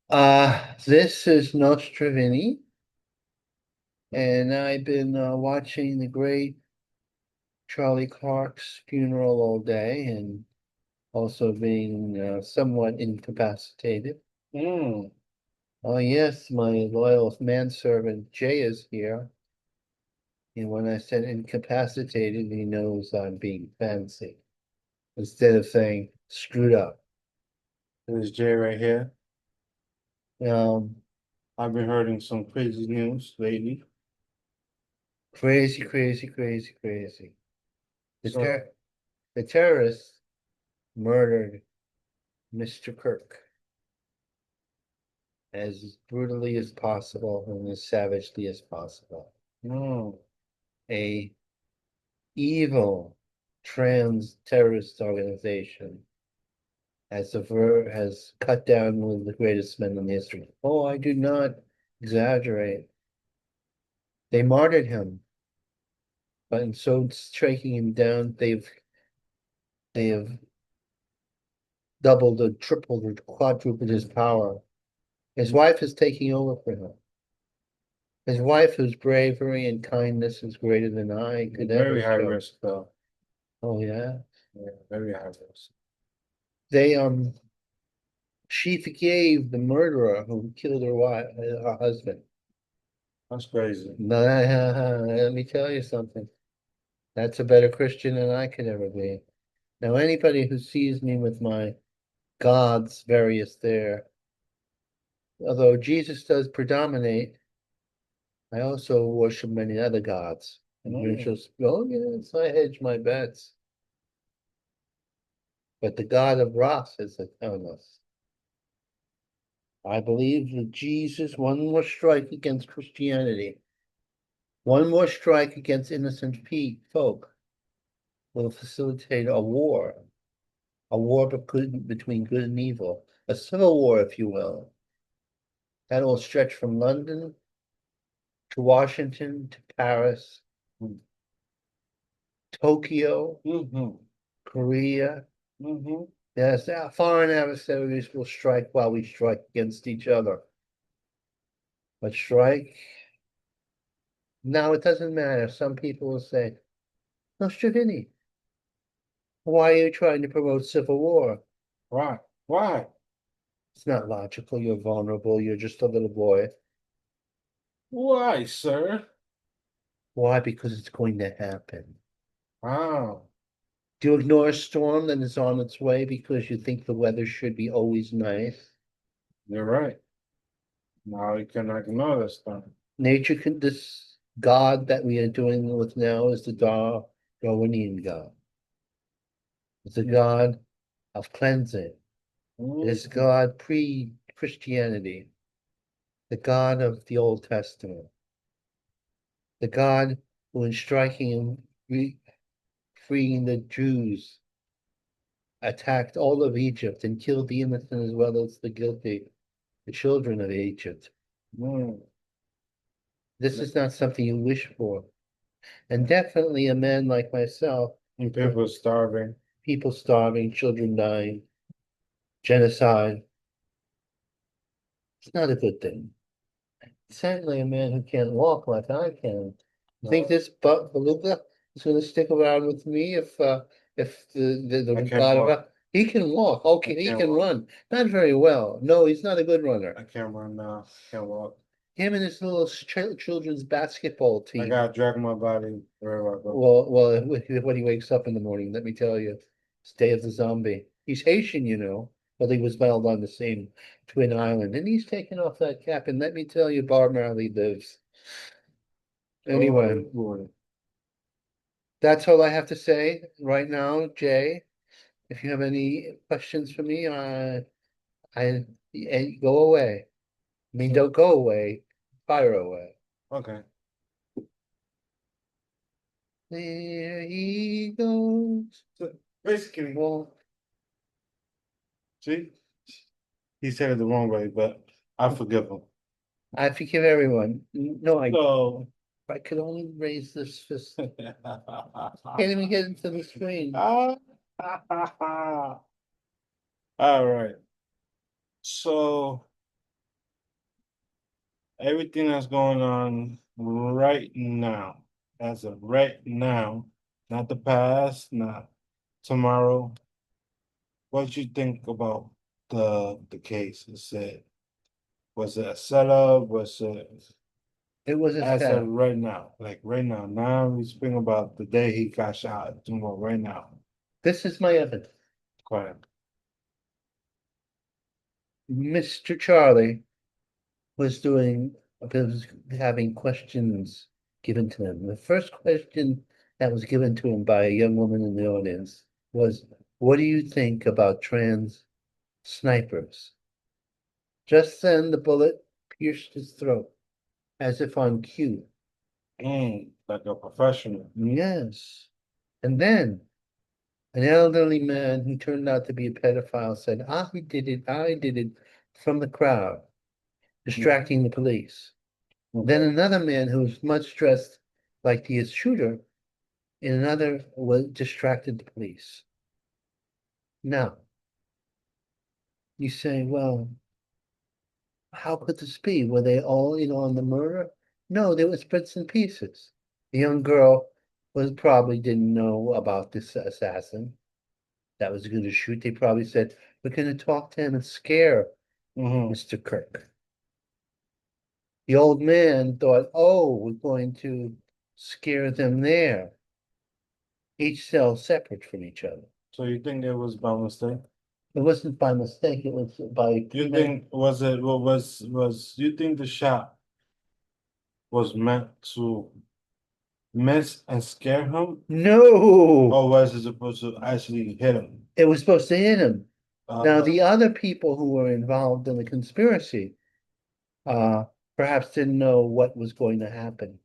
This is Nostrovini, and I've been watching the great Charlie Clark's funeral all day and also being somewhat incapacitated. Mm. Oh, yes, my loyal manservant Jay is here. And when I said incapacitated, he knows I'm being fancy instead of saying screwed up. This is Jay right here. Um, I've been hearing some crazy news lately. Crazy, crazy, crazy, crazy. The So, ter the terrorists murdered Mr. Kirk as brutally as possible and as savagely as possible. mm, A evil trans terrorist organization has cut down one of the greatest men in history. Oh, I do not exaggerate. They martyred him, but in so striking him down, they have doubled or tripled or quadrupled his power. His wife is taking over for him. His wife, whose bravery and kindness is greater than I could ever very high show. risk though. Oh yeah. Yeah, very high risk. They she forgave the murderer who killed her husband. That's crazy. Let me tell you something. That's a better Christian than I could ever be. Now anybody who sees me with my gods various there, although Jesus does predominate, I also worship many other gods. And you're Mm. just, oh yes, I hedge my bets. But the God of Ra is upon us. I believe that Jesus, one more strike against Christianity, one more strike against innocent folk will facilitate a war between good and evil, a civil war, if you will. That will stretch from London to Washington to Paris, Tokyo, Mm-hmm. Korea. Mm-hmm. Yes, our foreign adversaries will strike while we strike against each other. But strike, now it doesn't matter. Some people will say, Nostrovini, why are you trying to promote civil war? Why? Why? It's not logical. You're vulnerable. You're just a little boy. Why, sir? Why? Because it's going to happen. Wow. Do you ignore a storm that is on its way because you think the weather should be always nice? You're right. Now you cannot ignore this stuff. Nature can, this God that we are dealing with now is the Darwinian God. It's a God of cleansing. It is Mm. God pre-Christianity, the God of the Old Testament, the God who in striking and freeing the Jews attacked all of Egypt and killed the innocent as well as the guilty, the children of Egypt. Mm. This is not something you wish for. And definitely a man like myself, And people are starving. people starving, children dying, genocide, it's not a good thing. Certainly a man who can't walk like I can. You think this beluga is going to stick around with me if I the can't God of walk. he can walk. I Okay, he can't can walk. run. Not very well. No, he's not a good runner. I can't run now. Can't walk. Him and his little children's basketball I team. gotta drag my body wherever I go. Well, when he wakes up in the morning, let me tell you, it's Day of the Zombie. He's Haitian, you know, but he was held on the same twin island, and he's taken off that cap. And let me tell you, Bob Marley lives. Oh Anyway, boy. that's all I have to say right now, Jay. If you have any questions for me, I go away. I mean, So, don't go away. Fire away. okay. There he goes. So basically, Well, see, he said it the wrong way, but I forgive him. I forgive everyone. No, So, I could only raise this fist. Can't even get into the screen. ah, all right. So everything that's going on right now, as of right now, not the past, not tomorrow. What you think about the case? Was it a setup? Was it It was a as of setup. right now? Like right now. Now we speaking about the day he got shot. Tomorrow, right now. This is my evidence. Go ahead. Mr. Charlie was having questions given to him. The first question that was given to him by a young woman in the audience was, "What do you think about trans snipers?" Just then the bullet pierced his throat, as if on cue. Like a professional. Yes. And then an elderly man who turned out to be a pedophile said, I did it from the crowd, distracting the police. Then another man who was much dressed like the shooter in another was distracted the police. Now, you say, well, how could this be? Were they all in on the murder? No, there was bits and pieces. The young girl was probably didn't know about this assassin that was going to shoot. They probably said, we're going to talk to him and scare Mm-hmm. Mr. Kirk. The old man thought, oh, we're going to scare them there, each cell separate from each other. So you think it was by mistake? It wasn't by mistake, it was by You think was it what was you think the shot was meant to miss and scare him, No, or was it supposed to actually hit him? it was supposed to hit him. Now, Uh, the other people who were involved in the conspiracy, uh, perhaps didn't know what was going to happen.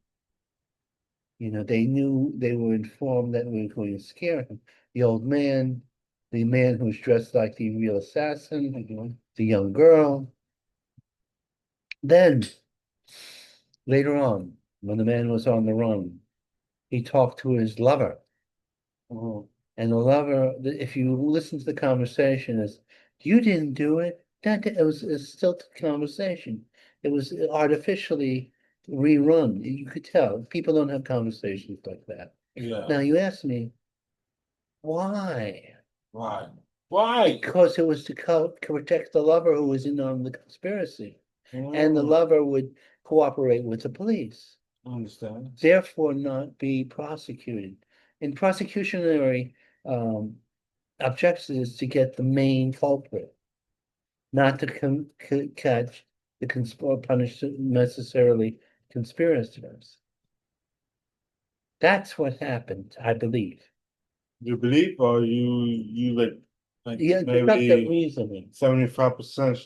You know, they were informed that we were going to scare him. The old man, the man who's dressed like the real assassin, the young girl. Then, later on, when the man was on the run, he talked to his lover. mhm. And the lover, if you listen to the conversation, is you didn't do it. It was a stilted conversation. It was artificially rerun. You could tell people don't have conversations like that. Yeah. Now you ask me, why? Why? Why? Because it was to protect the lover who was in on the conspiracy, and the Mm, lover would cooperate with the police, I understand. therefore not be prosecuted. In prosecutionary objective is to get the main culprit, not to catch the or punish necessarily conspirators. That's what happened, I believe. You believe, or you like Yeah, deductive maybe reasoning. 75%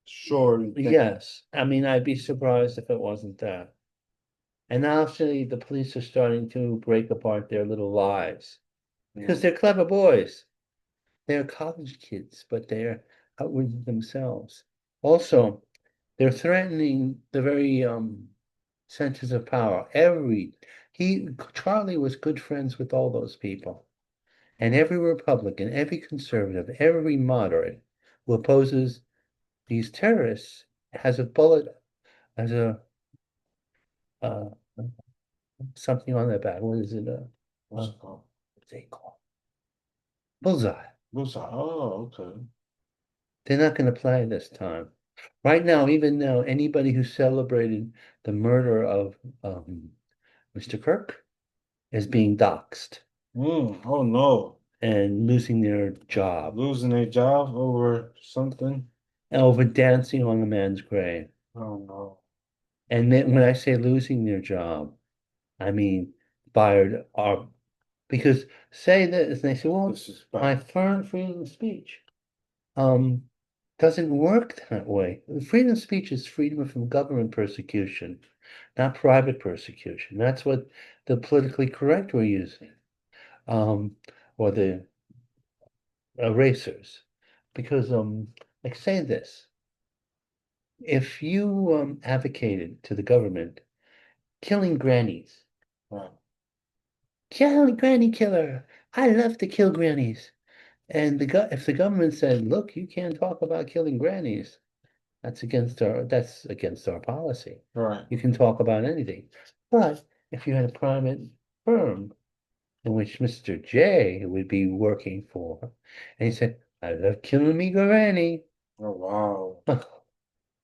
sure you think. Yes, I mean, I'd be surprised if it wasn't that. And actually, the police are starting to break apart their little lies because they're clever boys. They're college kids, but they're outwardly themselves. Also, they're threatening the very centers of power. Charlie was good friends with all those people. And every Republican, every conservative, every moderate who opposes these terrorists has a bullet, has a uh, something on their back. What is it? What's it called? What's it called? Bullseye. Oh, okay. They're not going to play this time. Right now, even now, anybody who celebrated the murder of Mr. Kirk is being doxxed Oh no. and losing their job Losing a job over something? over dancing on a man's grave. Oh no. And then when I say losing their job, I mean fired or because say this, and they say, well, This is my bad. freedom of speech um doesn't work that way. Freedom of speech is freedom from government persecution, not private persecution. That's what the politically correct were using, or the erasers. Because like say this, if you advocated to the government killing grannies, Right. kill granny killer, I love to kill grannies. And if the government said, look, you can't talk about killing grannies, That's against our policy. Right. You can talk about anything. But if you had a private firm in which Mr. J would be working for, and he said, I love killing me granny. Oh, wow.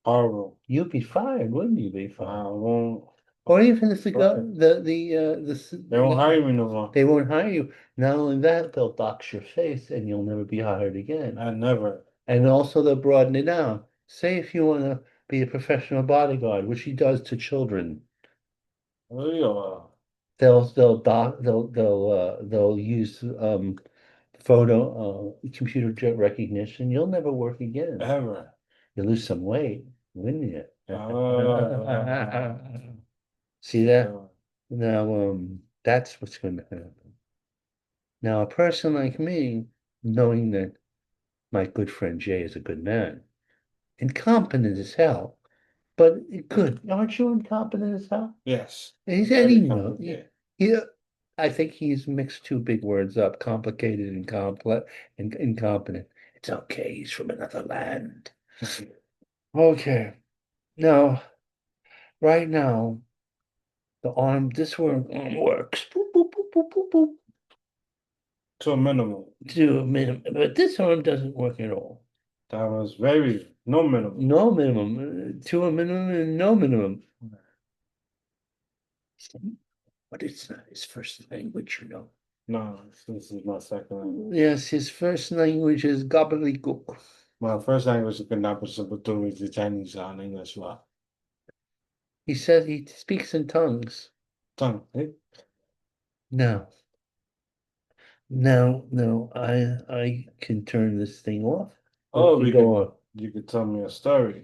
Horrible. You'd be fired, wouldn't you be I fired? won't. Or even if Right. They won't hire me no more. they won't hire you. Not only that, they'll dox your face and you'll never be hired again. I never. And also they'll broaden it down. Say if you want to be a professional bodyguard, which he does to children, Oh, yeah. they'll use photo computer recognition. You'll never work again. Ever. You lose some weight, wouldn't you? Uh, See that? Now, that's what's going to happen. Now, a person like me, knowing that my good friend Jay is a good man, incompetent as hell, but good. Aren't you incompetent as hell? yes. He's Very any no. complicated. I think he's mixed two big words up, complicated and complex and incompetent. It's okay, he's from another land. Okay. Now, right now, this arm works. Boop, boop, boop, boop, boop, boop, To a minimum. to a minimum, but this arm doesn't work at all. That was very no minimum. No minimum, to a minimum and no minimum. But it's not his first language, you know. No, this is my second language. Yes, his first language is gobbledygook. My first language is Kanapo is the Chinese and English. Wow. He says he speaks in tongues. Tongue. Eh? No. No, I can turn this thing off. Oh, We we go could, on. you could tell me a story.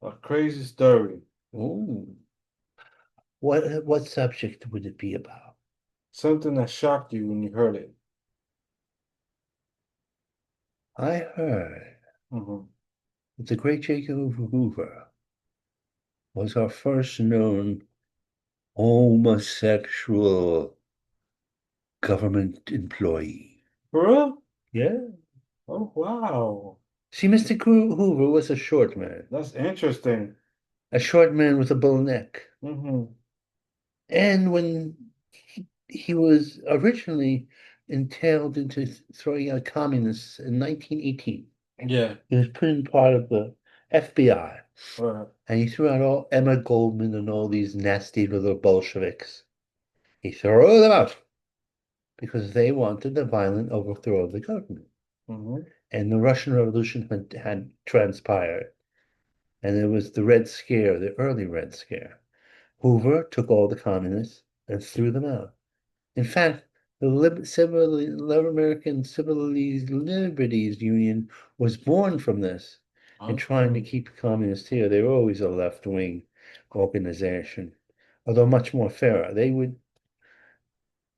A crazy story. Ooh. What subject would it be about? Something that shocked you when you heard it. I heard Mm-hmm. that the great Jacob Hoover was our first known homosexual government employee. For real? Yeah. Oh, wow. See, Mr. Hoover was a short man. That's interesting. A short man with a bull neck. Mm-hmm. And when he was originally entailed into throwing out communists in 1918, Yeah. he was put in part of the FBI. Right. And he threw out all Emma Goldman and all these nasty little Bolsheviks. He threw them out because they wanted the violent overthrow of the government. Mm-hmm. And the Russian Revolution had transpired. And it was the Red Scare, the early Red Scare. Hoover took all the communists and threw them out. In fact, the American Civil Liberties Union was born from this and trying to keep communists here. They were always a left-wing organization, although much more fairer. They would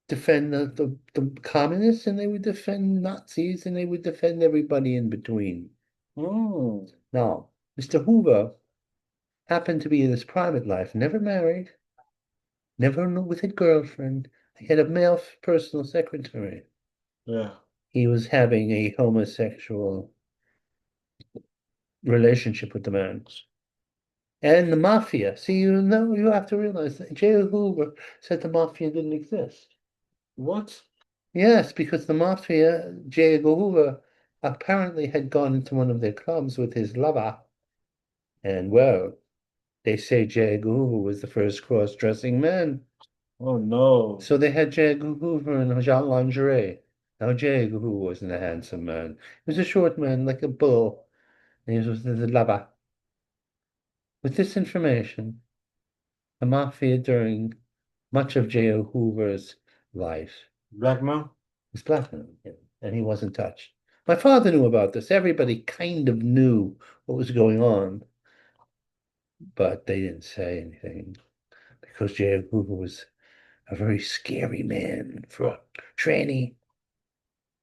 defend the communists and they would defend Nazis and they would defend everybody in between. Mm. Now, Mr. Hoover happened to be in his private life, never married, never with a girlfriend. He had a male personal secretary. Yeah. He was having a homosexual relationship with the man. And the mafia. See, you have to realize that J. Hoover said the mafia didn't exist. What? Yes, because the mafia, J. Edgar Hoover, apparently had gone into one of their clubs with his lover. And well, they say J. Edgar Hoover was the first cross-dressing man. Oh no. So they had J. Edgar Hoover in lingerie. Now J. Edgar Hoover wasn't a handsome man. He was a short man, like a bull. And he was the lover. With this information, the mafia during much of J. Hoover's life Blackmail? was blackmailing him, and he wasn't touched. My father knew about this. Everybody kind of knew what was going on, but they didn't say anything because J. Hoover was a very scary man for a tranny.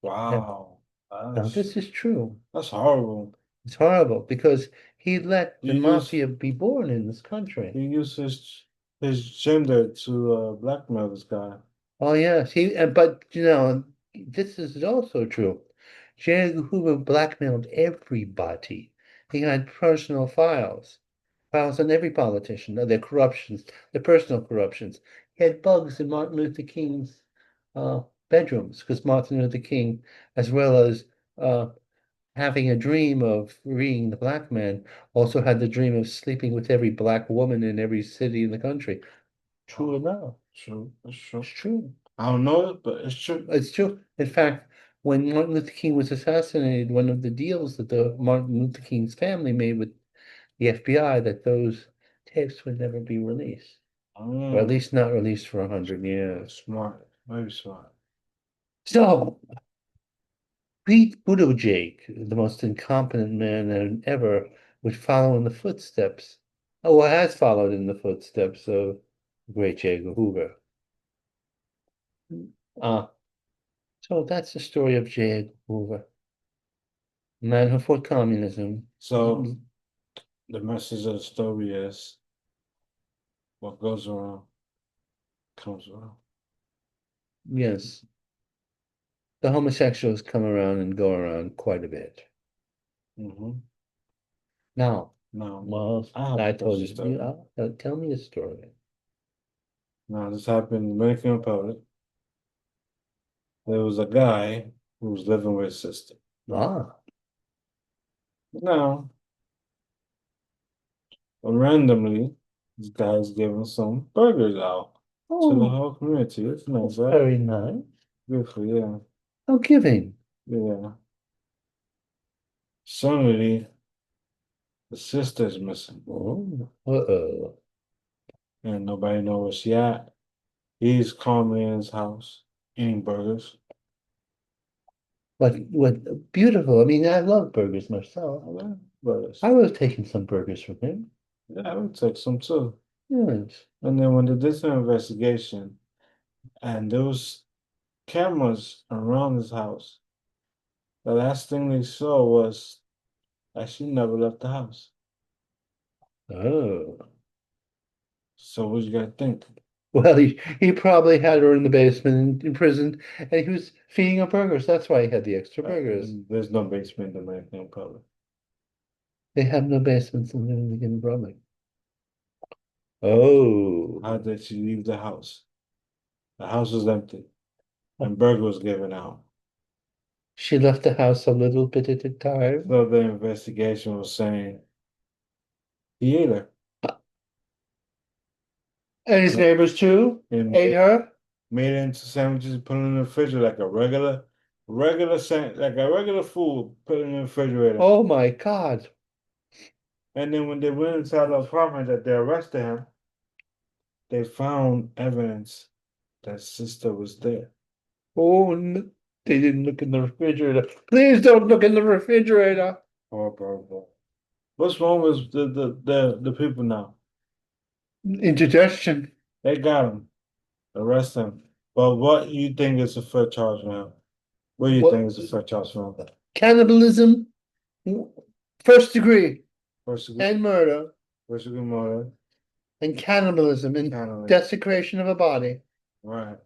Wow. Now, this is true. That's horrible. It's horrible because he let the You use- mafia be born in this country. He used his gender to blackmail this guy. Oh, yes. But this is also true. J. Edgar Hoover blackmailed everybody. He had personal files on every politician, their corruptions, their personal corruptions. He had bugs in Martin Luther King's bedrooms because Martin Luther King, as well as having a dream of freeing the black man, also had the dream of sleeping with every black woman in every city in the country. True enough. True, it's true. It's true. I don't know it, but it's true. It's true. In fact, when Martin Luther King was assassinated, one of the deals that the Martin Luther King's family made with the FBI that those tapes would never be released, or at least not released for 100 years. Smart, very smart. So, Pete Buttigieg, the most incompetent man ever, would follow in the footsteps, or has followed in the footsteps of the great J. Edgar Hoover. So that's the story of J. Edgar Hoover, man who fought communism. So the message of the story is what goes around comes around. Yes, the homosexuals come around and go around quite a bit. Mm-hmm. Now, Now, well, I have I a told you, story. tell me a story. Now, this happened in Dominican Republic. There was a guy who was living with his sister. Ah, Now, randomly, this guy's giving some burgers out to the oh, whole community. It's nice, right? very nice. Beautiful, yeah. How giving. Yeah. Suddenly, the sister's missing, Oh, uh-oh. and nobody knows where she at. He's calmly in his house eating burgers. What beautiful. I mean, I love burgers myself. I like burgers. I would have taken some burgers from him. Yeah, I would take some too. Yes. And then when they did some investigation, and there was cameras around his house, the last thing they saw was that she never left the house. Oh. So what you gotta think? Well, he probably had her in the basement in prison, and he was feeding her burgers. That's why he had the extra burgers. There's no basement in Dominican Republic. They have no basements in the Dominican Republic. Oh. How did she leave the house? The house was empty, and burger was given out. She left the house a little bit at a time. So the investigation was saying he ate her. And his neighbors too And ate her. made it into sandwiches, put it in the refrigerator like a regular food, put it in the refrigerator. Oh my God. And then when they went inside the apartment that they arrested him, they found evidence that sister was there. Oh, they didn't look in the refrigerator. Please don't look in the refrigerator. Oh, bro. What's wrong with the people now? Indigestion. They got him, arrest him. But what you think is a fair charge now? What do you What- think is a fair charge now? Cannibalism, first degree, First degree, and murder, first degree murder, and cannibalism, and cannibalism. desecration of a body. Right.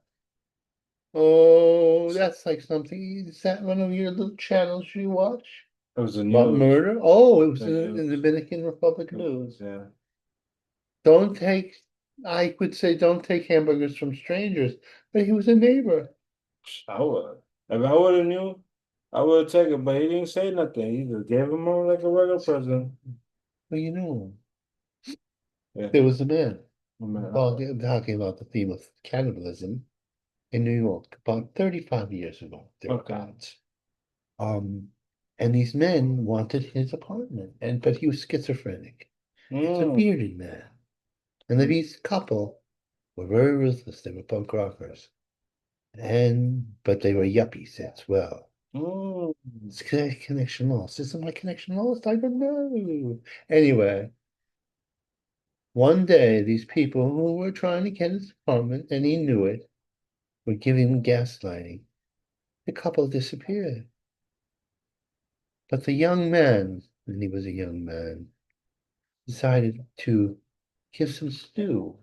Oh, that's like something. Is that one of your little channels you watch? It was a About news. murder? Oh, it was The in the news. Dominican Republic news. Yeah. Don't take, I would say, don't take hamburgers from strangers, but he was a neighbor. I would. If I would have knew, I would have taken it, but he didn't say nothing. He just gave him on like a regular person. Well, you know, Yeah. there was a man I mean, talking about the theme of cannibalism in New York about 35 years ago, thereabouts. And these men wanted his apartment, but he was schizophrenic. He's a bearded man. And these couple were very ruthless. They were punk rockers. But they were yuppies as well. It's connection lost. Isn't my connection lost? I don't know. Anyway, one day these people who were trying to get his apartment, and he knew it, were giving him gaslighting. The couple disappeared. But the young man, and he was a young man, decided to give some stew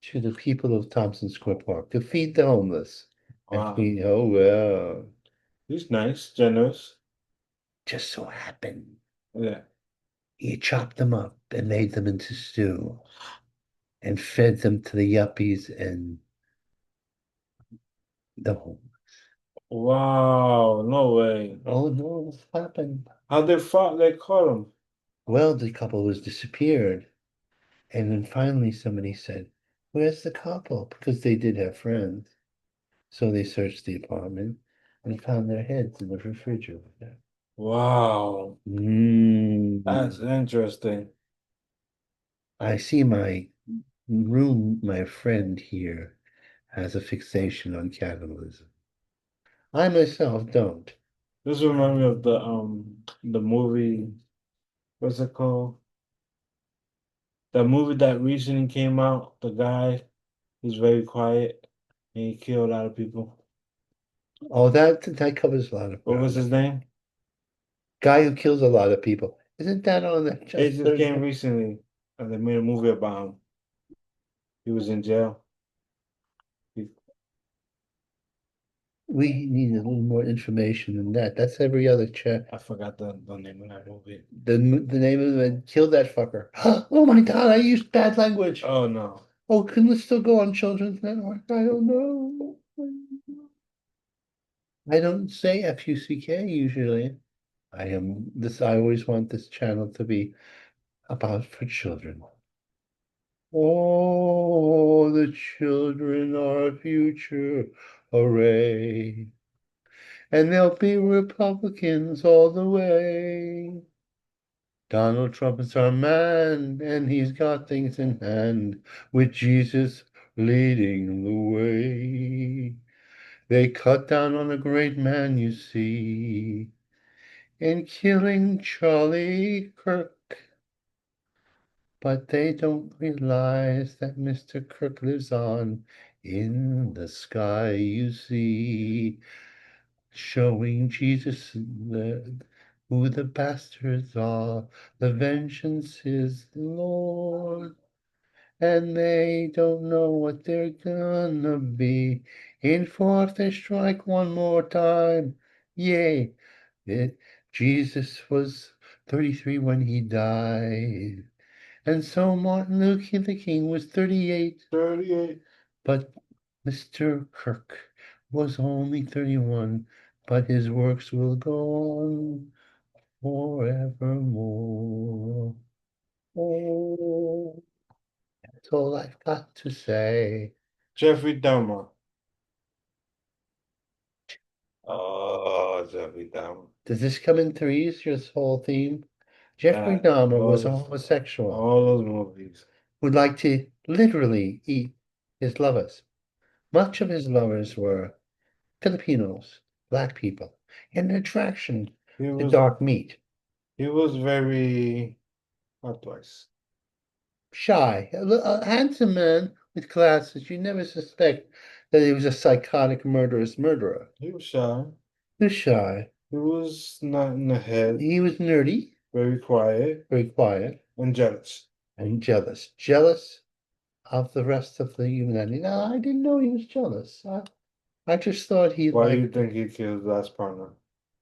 to the people of Thompson Square Park to feed the homeless. Wow. Oh, well. He's nice, generous. Just so happened Yeah. He chopped them up and made them into stew and fed them to the yuppies and the home. Wow, no way. Oh no, what's happened? How they caught him? Well, the couple was disappeared. And then finally somebody said, "Where's the couple?" Because they did have friends. So they searched the apartment and found their heads in the refrigerator. Wow, that's Mm. interesting. I see my friend here has a fixation on cannibalism. I myself don't. This reminds me of the movie, what's it called? The movie that recently came out, the guy, he's very quiet and he killed a lot of people. Oh, that covers a lot of What was ground. his name? Guy who kills a lot of people. Isn't that on that It just just came Thursday? recently and they made a movie about him. He was in jail. He- We need a little more information than that. That's every other chat. I forgot the name of that movie. The name of it, kill that fucker. Oh my God, I used bad language. Oh no. Oh, can this still go on Children's Network? I don't know. I don't say FUCK usually. I always want this channel to be about for children. Oh, the children are our future. Hooray. And they'll be Republicans all the way. Donald Trump is our man, and he's got things in hand with Jesus leading the way. They cut down on a great man, you see, in killing Charlie Kirk. But they don't realize that Mr. Kirk lives on in the sky, you see, showing Jesus who the bastards are. The vengeance is the Lord, and they don't know what they're gonna be in for if they strike one more time. Yay! It, Jesus was 33 when he died, and so Martin Luther the King was 38, 38. but Mr. Kirk was only 31, but his works will go on forevermore. Oh, that's all I've got to say. Jeffrey Dahmer. Oh, Jeffrey Dahmer. Does this come in threes, your whole theme? Jeffrey That Dahmer was a was homosexual all those movies. who'd like to literally eat his lovers. Much of his lovers were Filipinos, black people, and an attraction He to was dark meat. he was very how twice. Shy, a handsome man with glasses. You never suspect that he was a psychotic, murderous murderer. He was shy. He was shy. He was not in the head, He was nerdy, very quiet very quiet, and jealous. and jealous. Jealous of the rest of the humanity. No, I didn't know he was jealous. I just thought he Why do you liked. think he killed his last partner?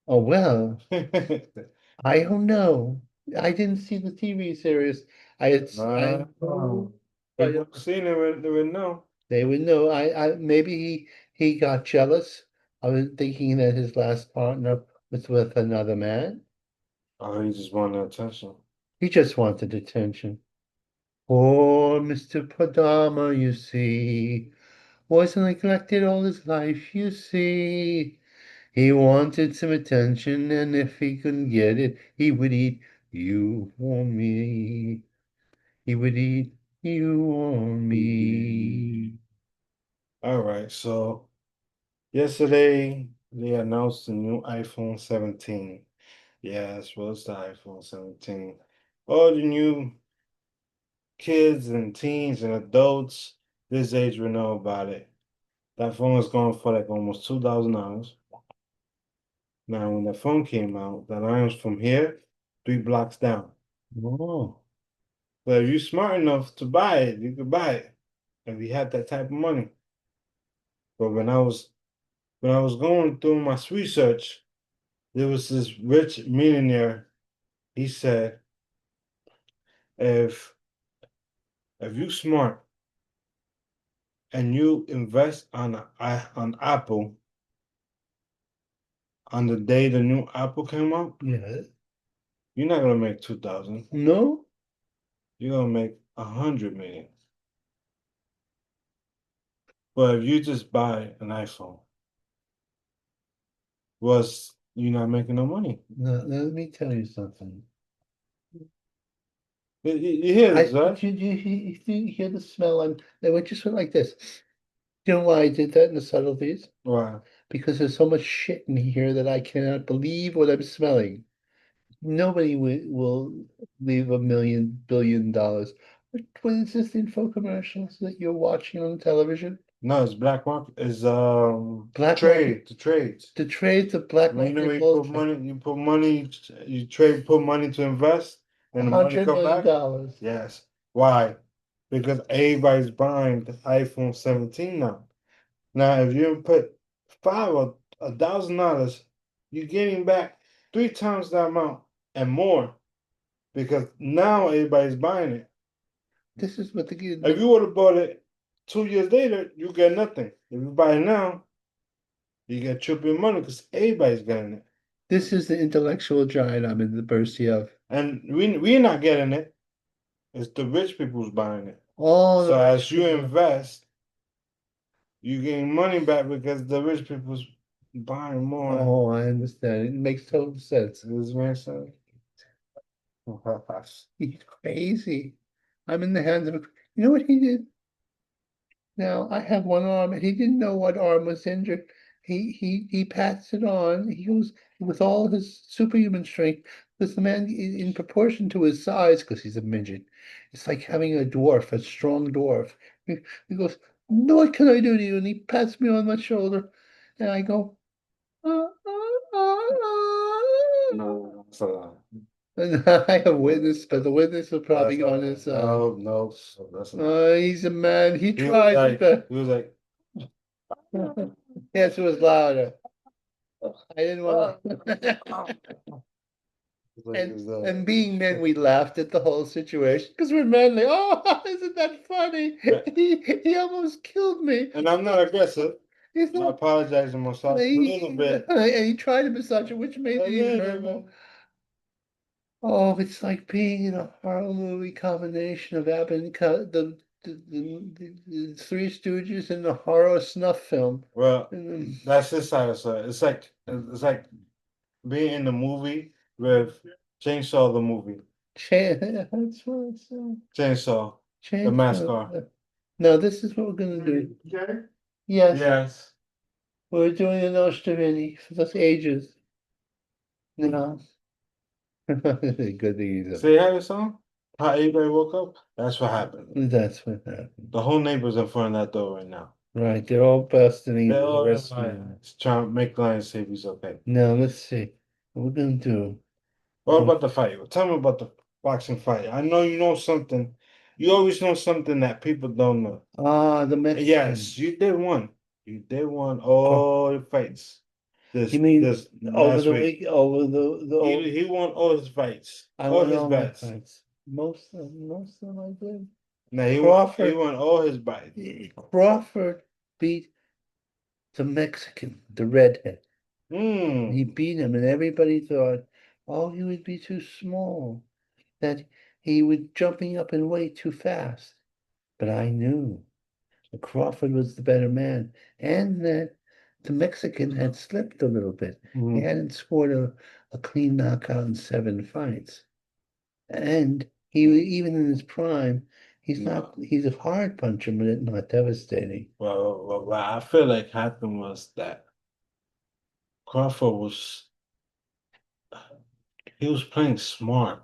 Oh, well, I don't know. I didn't see the TV series. I Wow. I People seen it, they would know. they would know. Maybe he got jealous. I was thinking that his last partner was with another man. Oh, he just wanted attention. He just wanted attention. Poor Mr. Padama, you see, was neglected all his life, you see. He wanted some attention, and if he couldn't get it, he would eat you or me. He would eat you or me. All right, so yesterday they announced the new iPhone 17. Yes, well, it's the iPhone 17. All the new kids and teens and adults this age will know about it. That phone is going for like almost $2,000. Now, when the phone came out, the line was from here, 3 blocks down. Oh, But if you're smart enough to buy it, you could buy it if you had that type of money. But when I was going through my research, there was this rich millionaire. he said, if you smart and you invest on Apple on the day the new Apple came out, Yeah. you're not gonna make 2,000. No? You're gonna make 100 million. But if you just buy an iPhone, you're not making no money. No, let me tell you something. You hear this, right? You hear the smell? They went just went like this. You know why I did that in the subtleties? Wow. Because there's so much shit in here that I cannot believe what I'm smelling. Nobody will leave $1 million, billion. What is this info commercials that you're watching on television? No, it's black market. It's Black market, the trades. the trade, the black When market you put bullshit. money, you trade, put money to invest, and the money $100 come million back. dollars. Yes. Why? Because everybody's buying the iPhone 17 now. Now, if you put five or $1,000, you're getting back 3 times that amount and more. Because now everybody's buying it. This is what If you would have bought it 2 years later, you get nothing. If you buy it now, you get triple your money because everybody's getting it. this is the intellectual giant I'm in the mercy of. And we're not getting it. It's the rich people's buying it. All So the as you invest, you gain money back because the rich people's buying more. Oh, I understand. It makes total sense. Does this make sense? He's crazy. I'm in the hands of a. You know what he did? Now I have one arm, and he didn't know what arm was injured. He pats it on. He goes with all his superhuman strength. Because the man, in proportion to his size, because he's a midget, it's like having a dwarf, a strong dwarf. He goes, "What can I do to you?" And he pats me on my shoulder, and I go, No, it's a lie. And I have witness, but the witness will probably That's go on a his lie. side. No, that's not. He's a man. He He was tried. like, he was like, Yes, it was louder. I didn't want to. And being men, we laughed at the whole situation because we're manly. Oh, isn't that funny? He almost killed me. and I'm not aggressive. He's I not. apologize to myself a little bit. And he tried to massage it, which made it even hurt. Oh, it's like being in a horror movie combination of Abbott and the Three Stooges and the horror snuff film. Well, And that's his side of it. It's like being in the movie with Chainsaw the movie. That's what it's Chainsaw, the Chainsaw. mascot. No, this is what we're gonna do. Okay. Yes, Yes. we're doing an Ostavini for those ages. You know. Good thing he's See how the song? How everybody woke up? That's what happened. That's what happened. The whole neighbor's in front of that door right now. Right, they're all busting in They're the all rest trying to make Lion say he's okay. Now let's see what we're gonna do. What about the fight? Tell me about the boxing fight. I know you know something. You always know something that people don't know. The Mexican. Yes, you did one. You did one all the fights. You mean this over last the week. week, over the He won all his fights. I all won his all my bets. fights. Most of them I did. No, he Crawford. won all his bets. Crawford beat the Mexican, the redhead. He Mm. beat him, and everybody thought, oh, he would be too small, that he was jumping up in weight too fast. But I knew that Crawford was the better man, and that the Mexican had slipped a little bit. He Mhm. hadn't scored a clean knockout in 7 fights. And even in his prime, he's a hard puncher, but not devastating. Well, what I feel like happened was that Crawford he was playing smart,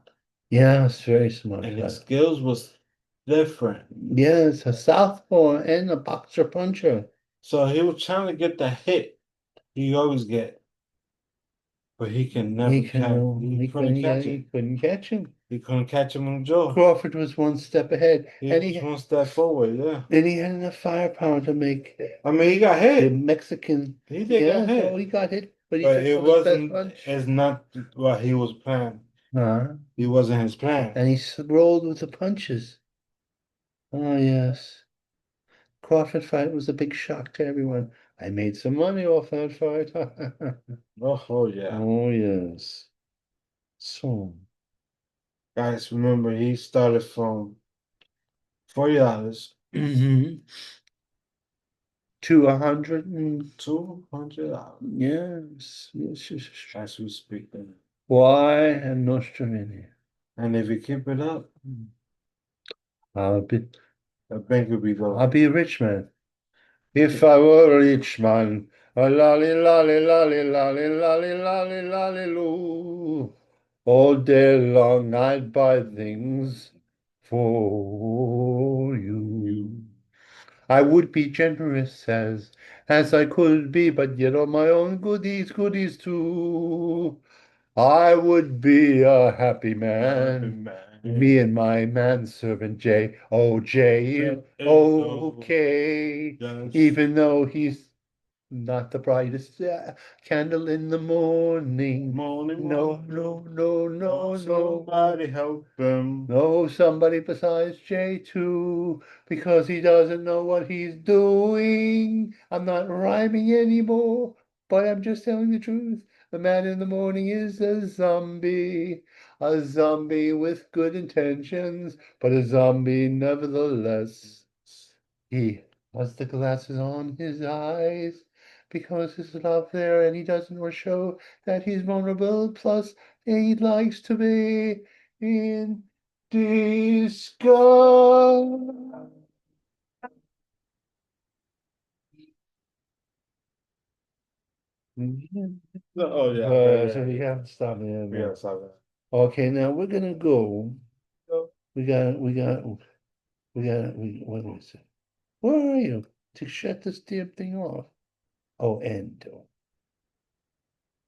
Yeah, it's very smart. and his skills was different. Yes, a southpaw and a boxer puncher. So he was trying to get the hit he always get, but he can never He catch. He couldn't catch he it. couldn't catch him. He couldn't catch him in the jaw. Crawford was one step ahead, He and was one step forward. Yeah. and he had enough firepower to make I mean, he got the hit. Mexican. He did get hit. So he got hit, but he But took it his best wasn't. punch. It's not what he was planning. He wasn't his plan. And he rolled with the punches. Oh, yes. Crawford fight was a big shock to everyone. I made some money off that fight. Oh yeah. Oh, yes. So, Guys, remember he started from $40 mhm. To 100 $200 yes, yes, yes. as we speak. Why and Nostrovini? And if you keep it up, I'll be, the bank will be I'll low. be a rich man. If I were a rich man, a lolly, lolly, lolly, lolly, lolly, lolly, lolly, loo. All day long I'd buy things for you. I would be generous as I could be, but yet on my own goodies too. I would be a happy man. Me and my manservant J. Oh, J. Okay. Even though he's not the brightest candle in the morning. Morning, No, no, no, no, no. somebody help him. No, somebody besides J2, because he doesn't know what he's doing. I'm not rhyming anymore, but I'm just telling the truth. The man in the morning is a zombie with good intentions, but a zombie nevertheless. He has the glasses on his eyes because there's love there and he doesn't want to show that he's vulnerable. Plus, he likes to be in disguise. Oh yeah. So we have to stop there. Yeah, sorry. Okay, now we're gonna go. Go. What is it? Where are you? To shut this damn thing off. Oh, end.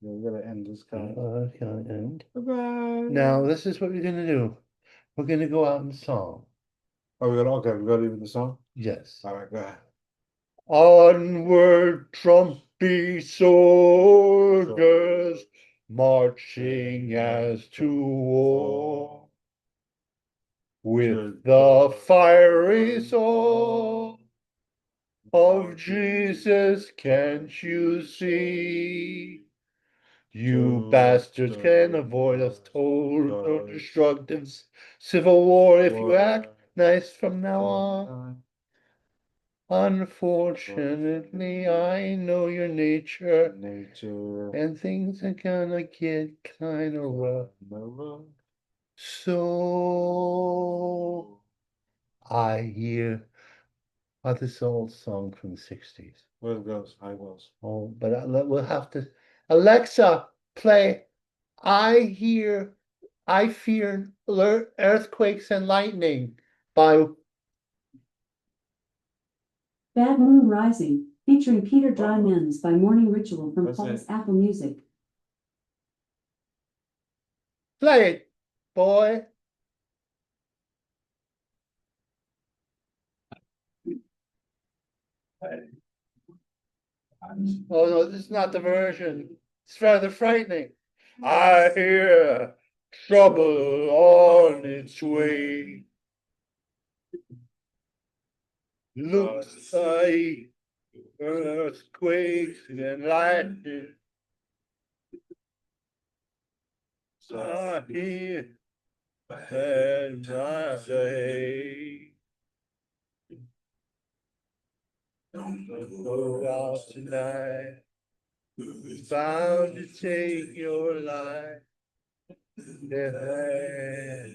Yeah, we're gonna end this guy. Okay, end. Bye-bye. Now, this is what we're gonna do. We're gonna go out and song. Oh, we gotta leave the song? Yes. All right, go ahead. Onward, trumpy soldiers, marching as to war, with the fiery sword of Jesus, can't you see? You bastards can avoid us total destructive civil war if you act nice from now on. Unfortunately, I know your nature, and things are gonna get kinda rough. So I hear this old song from the 60s. Where it goes, how it goes. Oh, but we'll have to. Alexa, play I fear earthquakes and lightning by Bad Moon Rising, featuring Peter Diamond by Morning Ritual from That's Paul's it. Apple Music. Play it, boy. Oh no, this is not the version. It's rather frightening. I hear trouble on its way. Looks like earthquakes and lightning. I hear and I say, don't go out tonight. Who's bound to take your life? Yeah,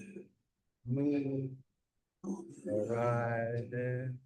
moon riding.